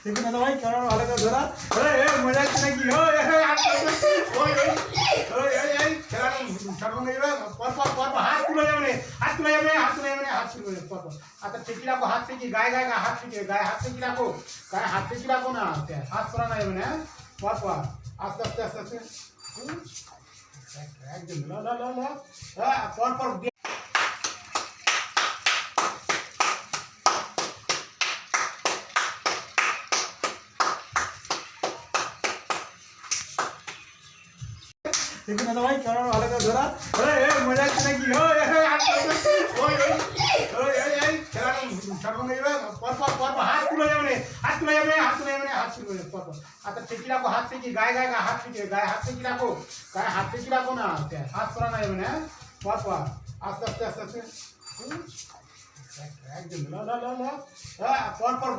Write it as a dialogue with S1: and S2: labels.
S1: দেখুন দাদা ভাই কেমন ভালো করে ধরা মজা হচ্ছে নাকি হাত তুলে যাবে হাত তুলে যাবে হাত তুলে যাবে হাত তুলে যাবে পর আচ্ছা ঠেকি রাখো হাত থেকে গায়ে গায়ে হাত থেকে গায়ে হাত থেকে রাখো গায়ে হাত থেকে রাখো না হাত সরানো যাবে না পর পর আস্তে আস্তে আস্তে আস্তে একদম পর পর দেখুন দাদা ভাই কেমন ভালো করে ধরা মজা হচ্ছে নাকি হাত তুলে যাবে হাত তুলে যাবে হাত তুলে যাবে হাত তুলে যাবে পর আচ্ছা ঠেকি রাখো হাত থেকে গায়ে গায়ে হাত থেকে গায়ে হাত থেকে রাখো গায়ে হাত থেকে রাখো না হাত সরানো যাবে না পর পর আস্তে আস্তে আস্তে আস্তে একদম পর পর